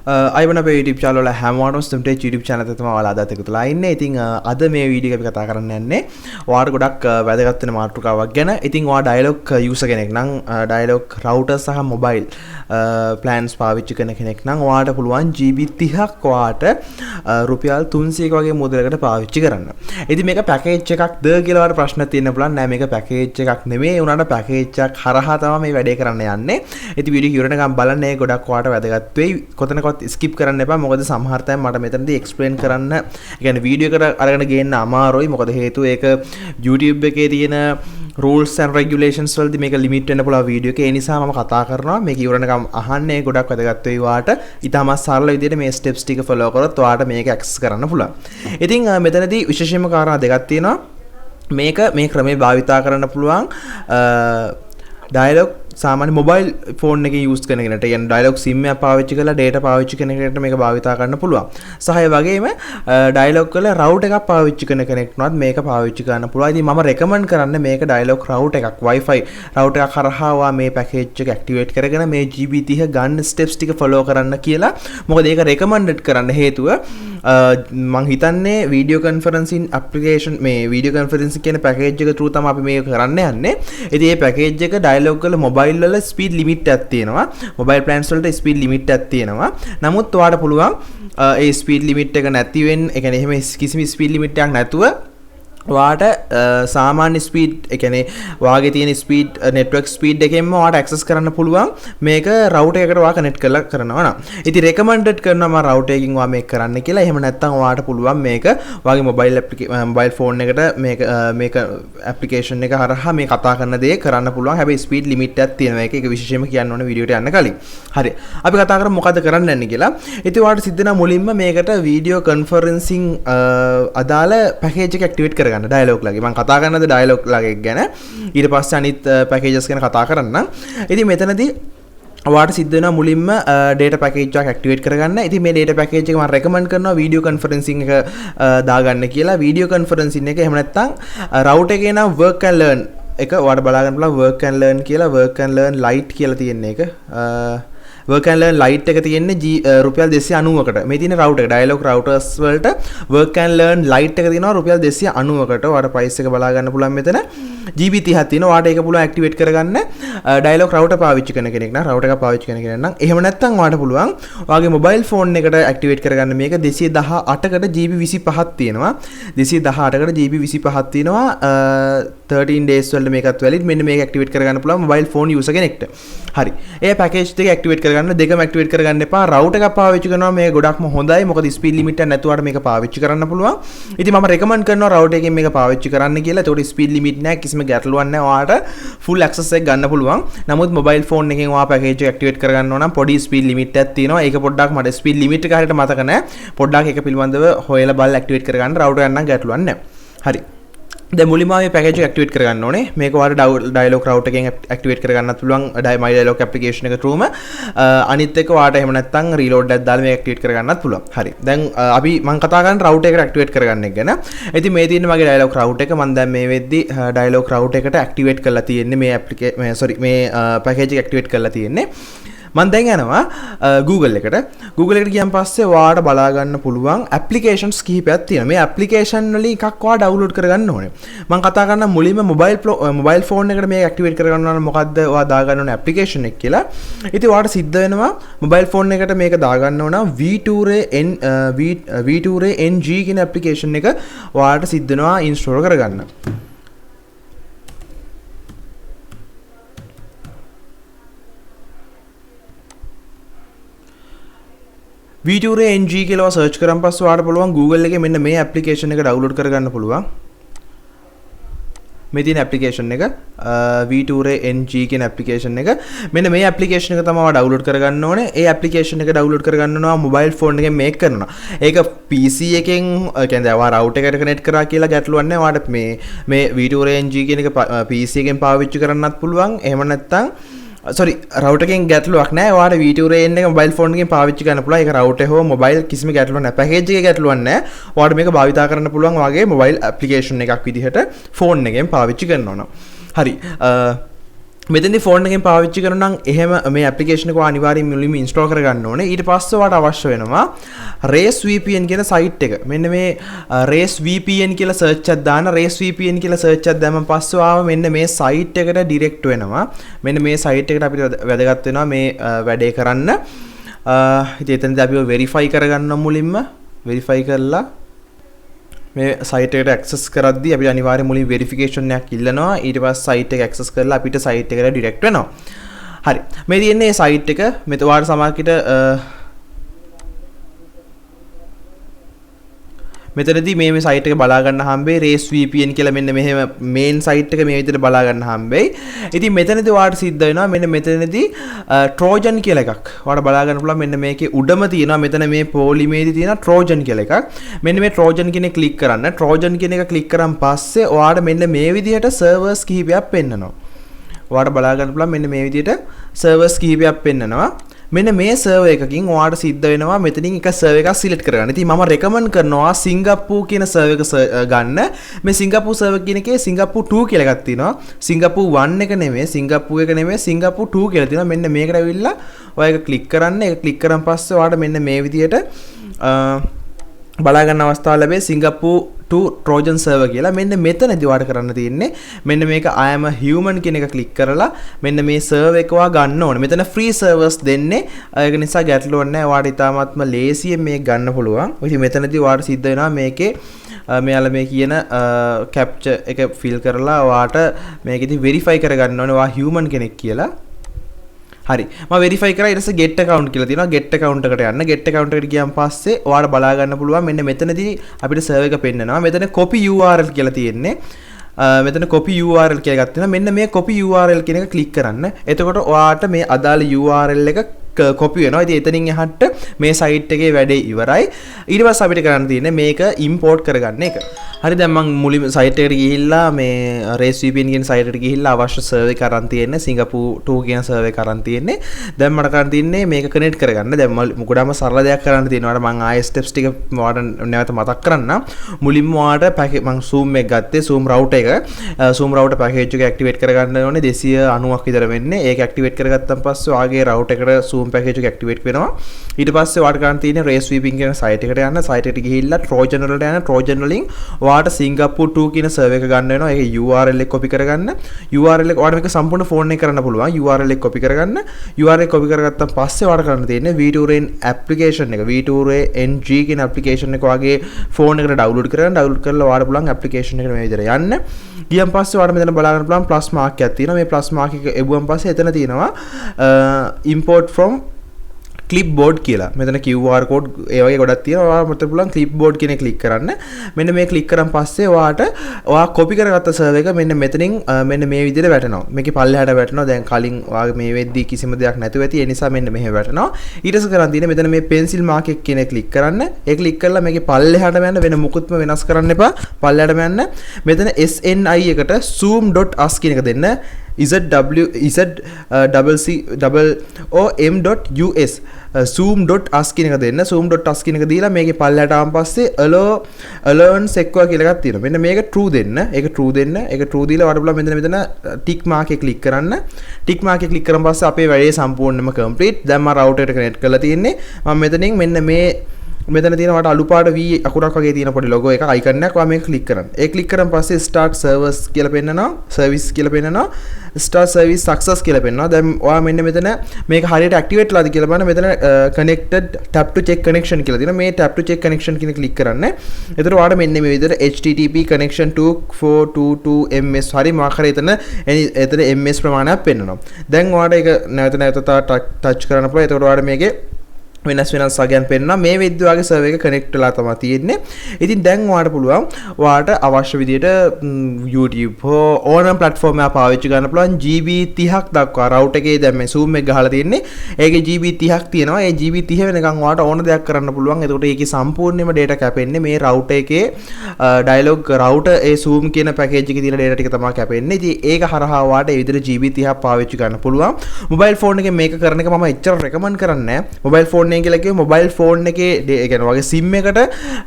අයිවන අපේ YouTube channel වල හැමෝටම sithumtech YouTube channel එක තමයි ඔයාලා අදත් එකතුලා ඉන්නේ. ඉතින් අද මේ වීඩියෝ එක අපි කතා කරන්න යන්නේ ඔයාලට ගොඩක් වැදගත් වෙන මාතෘකාවක් ගැන. ඉතින් ඔයා Dialog user කෙනෙක් නම් Dialog router සහ mobile plans පාවිච්චි කරන කෙනෙක් නම් ඔයාලට පුළුවන් GB 30ක් ඔයාලට රුපියල් 300ක වගේ මුදලකට පාවිච්චි කරන්න. ඉතින් මේක පැකේජ් එකක්ද කියලා ඔයාලට ප්‍රශ්න තියෙන්න පුළුවන්. නෑ මේක පැකේජ් එකක් නෙමෙයි. උනාට පැකේජ් එකක් හරහා තමයි මේ වැඩේ කරන්න යන්නේ. ඉතින් වීඩියෝ ඉවරනකම් බලන්න. ඒක ගොඩක් ඔයාලට වැදගත් වෙයි. කොතනකවත් skip කරන්න එපා. මොකද සමහර තැන් මට මෙතනදී explain කරන්න, ඒ කියන්නේ වීඩියෝ එකට අරගෙන ගේන්න අමාරුයි. මොකද හේතුව ඒක YouTube එකේ තියෙන rules and regulations වලදී මේක limit වෙන්න පුළුවන් වීඩියෝ එක. ඒ නිසා මම කතා කරනවා. මේක ඉවරනකම් අහන්නේ ගොඩක් වැදගත් වෙයි ඔයාලට. ඊටමත් සරල විදිහට මේ steps ටික follow කරොත් ඔයාලට මේක access කරන්න පුළුවන්. ඉතින් මෙතනදී විශේෂයෙන්ම කාරණා දෙකක් තියෙනවා. මේක මේ ක්‍රමේ භාවිතා කරන්න පුළුවන් Dialog සාමාන්‍ය මොබයිල් ෆෝන් එකේ යූස් කරන කෙනෙක්ට, කියන්නේ Dialog SIM එක පාවිච්චි කරලා data පාවිච්චි කරන කෙනෙක්ට මේක භාවිතා කරන්න පුළුවන්. සහ ඒ වගේම Dialog වල router එකක් පාවිච්චි කරන කෙනෙක්ටවත් මේක පාවිච්චි කරන්න පුළුවන්. ඉතින් මම recommend කරන්නේ මේක Dialog router එකක්, Wi-Fi router එකක් කරහා ඔයා මේ package එක activate කරගෙන මේ GB 30 ගන්න steps ටික follow කරන්න කියලා. මොකද ඒක recommended කරන්න හේතුව මම හිතන්නේ video conferencing application, මේ video conferencing කියන package එක through තමයි අපි මේක කරන්න යන්නේ. ඉතින් මේ package එක Dialog වල mobile වල ස්පීඩ් ලිමිට් එකක් තියෙනවා. මොබයිල් ප්ලෑන්ස් වලට ස්පීඩ් ලිමිට් එකක් තියෙනවා. නමුත් ඔයාලට පුළුවන් ඒ ස්පීඩ් ලිමිට් එක නැති වෙන්න, ඒ කියන්නේ එහෙම කිසිම ස්පීඩ් ලිමිට් එකක් නැතුව ඔයාලට සාමාන්‍ය ස්පීඩ්, ඒ කියන්නේ ඔයාගේ තියෙන ස්පීඩ් network ස්පීඩ් එකෙන්ම ඔයාලට access කරන්න පුළුවන් මේක router එකකට ඔයා connect කරලා කරනවා නම්. ඉතින් recommended කරනවා මම router එකකින් ඔයා මේක කරන්න කියලා. එහෙම නැත්නම් ඔයාලට පුළුවන් මේක ඔයාගේ mobile phone එකට මේක application එක හරහා මේ කතා කරන දේ කරන්න පුළුවන්. හැබැයි ස්පීඩ් limit එකක් තියෙනවා. ඒක විශේෂයෙන්ම කියන්න ඕනේ වීඩියෝට යන්න කලින්. හරි. අපි කතා කරමු මොකද කරන්න යන්නේ කියලා. ඉතින් ඔයාලට සිද්ධ වෙනවා මුලින්ම මේකට video conferencing අදාළ package එක activate කරගන්න. Dialog ලගේ මම කතා කරනද Dialog ලගේ ගැන. ඊට පස්සේ අනිත් packages ගැන කතා කරන්න. ඉතින් මෙතනදී ඔයාලට සිද්ධ වෙනවා මුලින්ම data package එකක් activate කරගන්න. ඉතින් මේ data package එක මම recommend කරනවා video conferencing එක දාගන්න කියලා. video conferencing එක එහෙම නැත්නම් router එකේ නම් work and learn එක ඔයාලට බලා ගන්න පුළුවන්. work and learn කියලා, work and learn lite කියලා තියෙන එක. work and learn lite එක තියෙන්නේ රුපියල් 290කට. මේ තියෙන router එක Dialog routers වලට work and learn lite එක තියෙනවා රුපියල් 290කට. ඔයාලට price එක බලා ගන්න පුළුවන් මෙතන. GB 30ක් තියෙනවා. ඔයාලට ඒක පුළුවන් activate කරගන්න. Dialog router පාවිච්චි කරන කෙනෙක් නම්, router එකක් පාවිච්චි කරන කෙනෙක් නම්, එහෙම නැත්නම් ඔයාලට පුළුවන් ඔයාගේ mobile phone එකට activate කරගන්න මේක 218කට GB 25ක් තියෙනවා. 218කට GB 25ක් තියෙනවා. 13 days වලට මේකත් valid. මෙන්න මේක activate කරගන්න පුළුවන් mobile phone user කෙනෙක්ට. හරි. ඒ package දෙක activate කරගන්න, දෙකම activate කරගන්න එපා. router එකක් පාවිච්චි කරනවා මේක ගොඩක්ම හොඳයි. මොකද speed limit එක නැතුවට මේක පාවිච්චි කරන්න පුළුවන්. ඉතින් මම recommend කරනවා router එකෙන් මේක පාවිච්චි කරන්න කියලා. ඒතකොට speed limit නැහැ, කිසිම ගැටලුවක් නැහැ. ඔයාලට full access එක ගන්න පුළුවන්. නමුත් mobile phone එකෙන් ඔයා package එක activate කරගන්න ඕන නම් පොඩි speed limit එකක් තියෙනවා. ඒක පොඩ්ඩක් මට speed limit එක හරියට මතක නැහැ. පොඩ්ඩක් ඒක පිළිබඳව හොයලා බලලා activate කරගන්න. router එක නම් ගැටලුවක් නැහැ. හරි. දැන් මුලින්ම මේ package එක activate කරගන්න ඕනේ. මේක ඔයාලට Dialog router එකෙන් activate කරගන්නත් පුළුවන්. my Dialog application එක through අනිත් එක ඔයාලට එහෙම නැත්නම් reload එකක් දාලා මේක activate කරගන්නත් පුළුවන්. හරි. දැන් අපි මම කතා කරන්නේ router එකට activate කරගන්න එක ගැන. ඉතින් මේ තියෙන මගේ Dialog router එක මම දැන් මේ වෙද්දි Dialog router එකට activate කරලා තියෙන්නේ මේ package එක activate කරලා තියෙන්නේ. මම දැන් යනවා Google එකට. Google එකට ගියන් පස්සේ ඔයාලට බලා ගන්න පුළුවන් applications කිහිපයක් තියෙනවා. මේ application වලින් එකක් ඔයා download කරගන්න ඕනේ. මම කතා කරන මුලින්ම mobile phone එකට මේක activate කරගන්න ඕන මොකද්ද ඔයා දාගන්න ඕනේ application එක කියලා. ඉතින් ඔයාලට සිද්ධ වෙනවා mobile phone එකට මේක දාගන්න ඕන V2Ray NG කියන application එක ඔයාලට සිද්ධ වෙනවා install කරගන්න. V2Ray NG කියලා search කරන් පස්සේ ඔයාලට පුළුවන් Google එකේ මෙන්න මේ application එක download කරගන්න පුළුවන්. මේ තියෙන application එක V2Ray NG කියන application එක. මෙන්න මේ application එක තමයි ඔයා download කරගන්න ඕනේ. ඒ application එක download කරගන්න ඕනවා mobile phone එකෙන් මේක කරනවා. ඒක PC එකෙන් කියන්නේ ඔයා router එකට connect කරා කියලා ගැටලුවක් නැහැ. ඔයාලට මේ V2Ray NG කියන එක PC එකෙන් පාවිච්චි කරන්නත් පුළුවන්. එහෙම නැත්නම් router එකෙන් ගැටලුවක් නැහැ. ඔයාලට V2Ray එක mobile phone එකෙන් පාවිච්චි කරන්න පුළුවන්. ඒක router හෝ mobile කිසිම ගැටලුවක් නැහැ. package එකේ ගැටලුවක් නැහැ. ඔයාලට මේක භාවිතා කරන්න පුළුවන් වගේ mobile application එකක් විදිහට phone එකෙන් පාවිච්චි කරනවා නම්. හරි. මෙතනදී ෆෝන් එකෙන් පාවිච්චි කරනවා නම් එහෙම මේ ඇප්ලිකේෂන් එක අනිවාර්යයෙන් මුලින්ම ඉන්ස්ටෝල් කරගන්න ඕනේ. ඊට පස්සේ ඔයාලට අවශ්‍ය වෙනවා Race VPN කියන සයිට් එක. මෙන්න මේ Race VPN කියලා සර්ච් එකක් දාන්න. Race VPN කියලා සර්ච් එකක් දැම්මම පස්සේ ආව මෙන්න මේ සයිට් එකට ඩිරෙක්ට් වෙනවා. මෙන්න මේ සයිට් එකට අපිට වැදගත් වෙනවා මේ වැඩේ කරන්න. ඉතින් එතනදී අපි වෙරිෆයි කරගන්න මුලින්ම වෙරිෆයි කරලා මේ සයිට් එකට ඇක්සස් කරද්දී අපි අනිවාර්යයෙන් මුලින් වෙරිෆිකේෂන් එකක් ඉල්ලනවා. ඊට පස්සේ සයිට් එක ඇක්සස් කරලා අපිට සයිට් එකට ඩිරෙක්ට් වෙනවා. හරි. මේ තියෙන්නේ සයිට් එක. මෙතන ඔයාලට සමහරකිට මෙතනදී මේ සයිට් එක බලා ගන්න හම්බෙයි Race VPN කියලා මෙන්න මෙහෙම මේන් සයිට් එක මේ විදිහට බලා ගන්න හම්බෙයි. ඉතින් මෙතනදී ඔයාලට සිද්ධ වෙනවා මෙන්න මෙතනදී Trojan කියලා එකක්. ඔයාලට බලා ගන්න පුළුවන් මෙන්න මේකේ උඩම තියෙනවා මෙතන මේ පොලිමේදී තියෙන Trojan කියලා එකක්. මෙන්න මේ Trojan කියන එක ක්ලික් කරන්න. Trojan කියන එක ක්ලික් කරන් පස්සේ ඔයාලට මෙන්න මේ විදිහට සර්වර්ස් කිහිපයක් පෙන්නනවා. ඔයාලට බලා ගන්න පුළුවන් මෙන්න මේ විදිහට සර්වර්ස් කිහිපයක් පෙන්නනවා. මෙන්න මේ සර්වර් එකකින් ඔයාලට සිද්ධ වෙනවා මෙතනින් එක සර්වර් එකක් සිලෙක්ට් කරගන්න. ඉතින් මම රෙකමන්ඩ් කරනවා සිංගප්පූර් කියන සර්වර් එක ගන්න. මේ සිංගප්පූර් සර්වර් කියන එකේ සිංගප්පූර් 2 කියලා එකක් තියෙනවා. සිංගප්පූර් 1 එක නෙමෙයි, සිංගප්පූර් එක නෙමෙයි, සිංගප්පූර් 2 කියලා තියෙනවා. මෙන්න මේකට ඇවිල්ලා ඔයා ඒක ක්ලික් කරන්න. ඒක ක්ලික් කරන් පස්සේ ඔයාලට මෙන්න මේ විදියට බලා ගන්න අවස්ථාව ලැබේ සිංගප්පූර් 2 Trojan server කියලා. මෙන්න මෙතනදී ඔයාලට කරන්න තියෙන්නේ මෙන්න මේක I am a human කියන එක ක්ලික් කරලා මෙන්න මේ server එක ඔයා ගන්න ඕනේ. මෙතන free servers දෙන්නේ. ඒක නිසා ගැටලුවක් නැහැ. ඔයාලට ඉතාමත්ම ලේසියෙන් මේක ගන්න පුළුවන්. ඉතින් මෙතනදී ඔයාලට සිද්ධ වෙනවා මේකේ මෙයාලා මේ කියන capture එක fill කරලා ඔයාලට මේකෙදි verify කරගන්න ඕනේ ඔයා human කෙනෙක් කියලා. හරි මම වෙරිෆයි කරා ඊට පස්සේ get account කියලා තියෙනවා get account එකට යන්න get account එකට ගියාන් පස්සේ ඔයාලා බලා ගන්න පුළුවන් මෙන්න මෙතනදී අපිට server එක පෙන්නනවා මෙතන copy URL කියලා තියෙන්නේ මෙතන copy URL කියලා එකක් තියෙනවා මෙන්න මේ copy URL කියන එක ක්ලික් කරන්න එතකොට ඔයාට මේ අදාළ URL එක copy වෙනවා ඉතින් එතනින් එහාට මේ site එකේ වැඩේ ඉවරයි ඊට පස්සේ අපිට කරන්න තියෙන්නේ මේක import කරගන්න එක හරි දැන් මම මුලින්ම site එකට ගිහිල්ලා මේ Race VPN කියන site එකට ගිහිල්ලා අවශ්‍ය server එක අරන් තියෙන්නේ Singapore 2 කියන server එක අරන් තියෙන්නේ දැන් මට කරන්න තියෙන්නේ මේක connect කරගන්න දැන් මොකටම සරල දෙයක් කරන්න තියෙනවා මම ආයෙ steps ටික ඔයාලට නැවත මතක් කරන්න මුලින්ම ඔයාලට මම zoom එක ගත්තේ zoom router එක zoom router package එක activate කරගන්න ඕනේ 290ක් විතර වෙන්නේ ඒක activate කරගත්තන් පස්සේ ඔයාගේ router එකට zoom package එක activate වෙනවා ඊට පස්සේ ඔයාලට කරන්න තියෙන්නේ Race VPN කියන site එකට යන්න site එකට ගිහිල්ලා Trojan වලට යන්න Trojan වලින් ඔයාට Singapore 2 කියන server එක ගන්න වෙනවා ඒක URL එක copy කරගන්න URL එක ඔයාලට මේක සම්පූර්ණ phone එකේ කරන්න පුළුවන් URL එක copy කරගන්න URL එක copy කරගත්තාන් පස්සේ ඔයාලට කරන්න තියෙන්නේ V2rain application එක V2rain NG කියන application එක ඔයාගේ phone එකට download කරගන්න download කරලා ඔයාලට පුළුවන් application එකට මේ විදිහට යන්න ගියන් පස්සේ ඔයාලට මෙතන බලා ගන්න පුළුවන් plus mark එකක් තියෙනවා මේ plus mark එක එබුවන් පස්සේ එතන තියෙනවා import from clipboard කියලා. මෙතන QR code ඒ වගේ ගොඩක් තියෙනවා. ඔයාලා මට පුළුවන් clipboard කියන එක ක්ලික් කරන්න. මෙන්න මේ ක්ලික් කරන් පස්සේ ඔයා copy කරගත්ත server එක මෙන්න මෙතනින් මෙන්න මේ විදිහට වැටෙනවා. මේකේ පල්ලෙහාට වැටෙනවා. දැන් කලින් ඔයාගේ මේ වෙද්දී කිසිම දෙයක් නැතුව ඇති. ඒ නිසා මෙන්න මෙහෙම වැටෙනවා. ඊට පස්සේ කරන් තියෙන්නේ මෙතන මේ pencil mark එක කියන එක ක්ලික් කරන්න. ඒ ක්ලික් කරලා මේකේ පල්ලෙහාට යන්න වෙන මුකුත්ම වෙනස් කරන්න එපා. පල්ලෙහාට යන්න. මෙතන SNI එකට zoom.us කියන එක දෙන්න. ZWCOM.US zoom.us කියන එක දෙන්න zoom.us කියන එක දීලා මේකේ පල්ලයට ආවන් පස්සේ allowance එක්වා කියලා එකක් තියෙනවා මෙන්න මේක true දෙන්න ඒක true දෙන්න ඒක true දීලා වඩ බලන්න මෙතන tick mark එක click කරන්න tick mark එක click කරන් පස්සේ අපේ වැඩේ සම්පූර්ණයෙන්ම complete දැන් මම router එකට connect කරලා තියෙන්නේ මම මෙතනින් මෙන්න මේ මෙතන තියෙනවට අලුපාට V අකුරක් වගේ තියෙන පොඩි logo එක icon එකක් ඔයා මේක click කරන්න. ඒ click කරන් පස්සේ start servers කියලා පෙන්නනවා, service කියලා පෙන්නනවා, start service success කියලා පෙන්නනවා. දැන් ඔයා මෙන්න මෙතන මේක හරියට activate වෙලාද කියලා බලන්න මෙතන connected tap to check connection කියලා තියෙනවා. මේ tap to check connection කියන click කරන්න. එතකොට ඔයාලට මෙන්න මේ විදිහට HTTP connection to 422 ms හරි මාක් කරේ එතන ms ප්‍රමාණයක් පෙන්නනවා. දැන් ඔයාලට ඒක නැවත touch කරන්න පුළුවන්. එතකොට ඔයාලට මේකේ වෙනස් වගයන් පෙන්නනවා මේ වෙද්දී ඔයාගේ සර්වර් එක කනෙක්ට් වෙලා තමයි තියෙන්නේ. ඉතින් දැන් ඔයාලට පුළුවන් ඔයාලට අවශ්‍ය විදිහට YouTube ඕනම platform එකක් පාවිච්චි කරන්න පුළුවන් GB 30ක් දක්වා router එකේ දැන් මේ zoom එක ගහලා තියෙන්නේ. ඒකේ GB 30ක් තියෙනවා. ඒ GB 30 වෙනකන් ඔයාලට ඕන දෙයක් කරන්න පුළුවන්. එතකොට ඒකේ සම්පූර්ණයෙන්ම data කැපෙන්නේ මේ router එකේ dialog router ඒ zoom කියන package එකේ තියෙන data ටික තමයි කැපෙන්නේ. ඉතින් ඒක හරහා ඔයාලට ඒ විදිහට GB 30ක් පාවිච්චි කරන්න පුළුවන්. mobile phone එකෙන් මේක කරන එක මම එච්චර recommend කරන්නේ නැහැ. mobile phone උනේ කියලා කිව්වේ මොබයිල් ෆෝන් එකේ ඒ කියන්නේ වගේ SIM එකට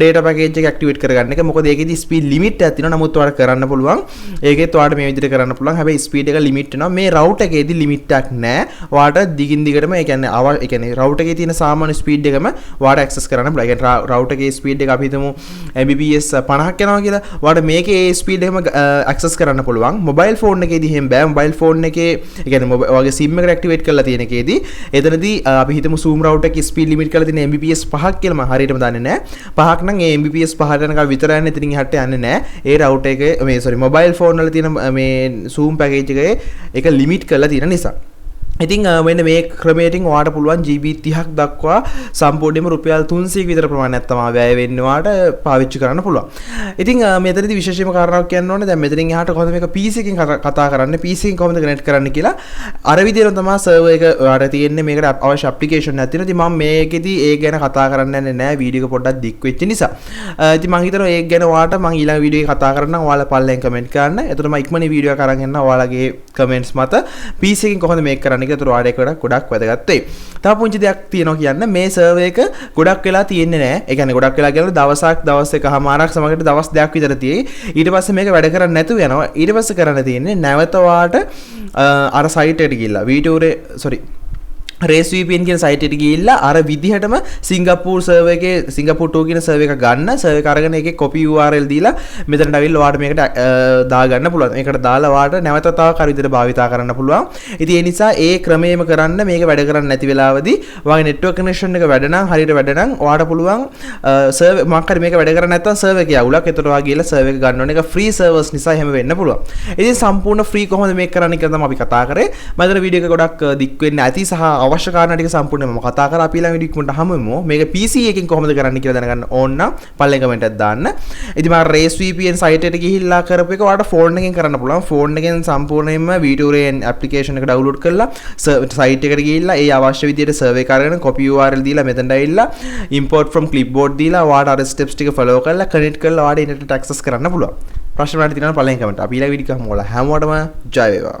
data package එක activate කරගන්න එක. මොකද ඒකෙදි speed limit එකක් තියෙනවා. නමුත් ඔයාලට කරන්න පුළුවන්. ඒකෙත් ඔයාලට මේ විදිහට කරන්න පුළුවන්. හැබැයි speed එක limit වෙනවා. මේ router එකේදී limit එකක් නැහැ. ඔයාලට දිගින් දිගටම ඒ කියන්නේ router එකේ තියෙන සාමාන්‍ය speed එකම ඔයාලට access කරන්න පුළුවන්. ඒ කියන්නේ router එකේ speed එක අපි හිතමු Mbps 50ක් යනවා කියලා. ඔයාලට මේකේ ඒ speed එකම access කරන්න පුළුවන්. mobile phone එකේදී එහෙම බෑ. mobile phone එකේ ඒ කියන්නේ ඔයාගේ SIM එකට activate කරලා තියෙන එකේදී එතනදී අපි හිතමු zoom router එකේ speed limit කරලා තියෙන Mbps 5ක් කියලා මම හරියටම දන්නේ නැහැ. 5ක් නම් ඒ Mbps 5ට යනකම් විතරයි යන්නේ. ඉතින් එහාට යන්නේ නැහැ. ඒ router එකේ මේ mobile phone වල තියෙන මේ zoom package එකේ ඒක limit කරලා තියෙන නිසා. ඉතින් මෙන්න මේ ක්‍රමයෙන් ඔයාලට පුළුවන් GB 30ක් දක්වා සම්පූර්ණයෙන්ම රුපියල් 300ක විතර ප්‍රමාණයක් තමයි වැය වෙන්නේ ඔයාලට පාවිච්චි කරන්න පුළුවන්. ඉතින් මෙතනදී විශේෂම කාරණාවක් කියන්න ඕනේ. දැන් මෙතනින් එහාට කොහොමද මේක PC එකකින් කතා කරන්නේ? PC එකකින් කොහොමද කනෙක්ට් කරන්න කියලා. අර විදිහට තමයි සර්වර් එක ඔයාලට තියෙන්නේ. මේකට අවශ්‍ය ඇප්ලිකේෂන් එකක් තියෙනවා. ඉතින් මම මේකෙදී ඒක ගැන කතා කරන්න යන්නේ නැහැ. වීඩියෝ එක පොඩ්ඩක් දික් වෙච්ච නිසා. ඉතින් මම හිතනවා ඒක ගැන ඔයාලට මම ඊළඟ වීඩියෝ එකේ කතා කරන්නම්. ඔයාලා පල්ලෙන් කමෙන්ට් කරන්න. එතකොට මම ඉක්මනින් වීඩියෝ එක අරන් එන්න ඔයාලගේ කමෙන්ට්ස් මත PC එකකින් කොහොමද මේක කරන්න කියලා. එතකොට ඔයාලට ගොඩක් වැදගත් වෙයි. තව පුංචි දෙයක් තියෙනවා කියන්න මේ සර්වර් එක ගොඩක් වෙලා තියෙන්නේ නැහැ. ඒ කියන්නේ ගොඩක් වෙලා කියන්නේ දවස් එකමාරක් සමගට දවස් දෙකක් විතර තියෙයි. ඊට පස්සේ මේක වැඩ කරන්නේ නැතුව යනවා. ඊට පස්සේ කරන්න තියෙන්නේ නැවත වාට අර සයිට් එකට ගිහිල්ලා Race VPN කියන සයිට් එකට ගිහිල්ලා අර විදිහටම සිංගප්පූර් සර්වර් එකේ සිංගප්පූර් 2 කියන සර්වර් එක ගන්න සර්වර් එක අරගෙන ඒකේ copy URL දීලා මෙතනට අවිල්ලා ඔයාලට මේකට දාගන්න පුළුවන්. මේකට දාලා ඔයාලට නැවත තව කර විදිහට භාවිතා කරන්න පුළුවන්. ඉතින් ඒ නිසා ඒ ක්‍රමයේම කරන්න මේක වැඩ කරන්නේ නැති වෙලාවදී ඔයාගේ network connection එක වැඩ නම් හරියට වැඩ නම් ඔයාලට පුළුවන් සර්වර් මොකක් හරි මේක වැඩ කරන්නේ නැත්නම් සර්වර් එකේ අවුලක්. ඒතකොට ඔයා ගිහලා සර්වර් එක ගන්න ඕනේ. ඒක free servers නිසා එහෙම වෙන්න පුළුවන්. ඉතින් සම්පූර්ණ free කොහොමද මේක කරන්නේ කියලා තමයි අපි කතා කරේ. මම අද වීඩියෝ එක ගොඩක් දික් වෙන්නේ නැති සහ අවශ්‍ය කාරණා ටික සම්පූර්ණයෙන්ම කතා කරලා අපි ළඟ වීඩියෝ එකට හමුවෙමු. මේක PC එකකින් කොහොමද කරන්නේ කියලා දැනගන්න ඕන නම් පල්ලෙන් කමෙන්ට් එකක් දාන්න. ඉතින් මම Race VPN site එකට ගිහිල්ලා කරපු එක ඔයාලට ෆෝන් එකෙන් කරන්න පුළුවන්. ෆෝන් එකෙන් සම්පූර්ණයෙන්ම VTuren application එක download කරලා site එකට ගිහිල්ලා ඒ අවශ්‍ය විදිහට server එක අරගෙන copy URL දීලා මෙතනට ඇවිල්ලා import from clipboard දීලා ඔයාලට අර steps ටික follow කරලා connect කරලා ඔයාලට internet access කරන්න පුළුවන්. ප්‍රශ්න වලට තියෙනවා පල්ලෙන් කමෙන්ට්. අපි ඊළඟ වීඩියෝ එක හමුවලා හැමෝටම ජය වේවා.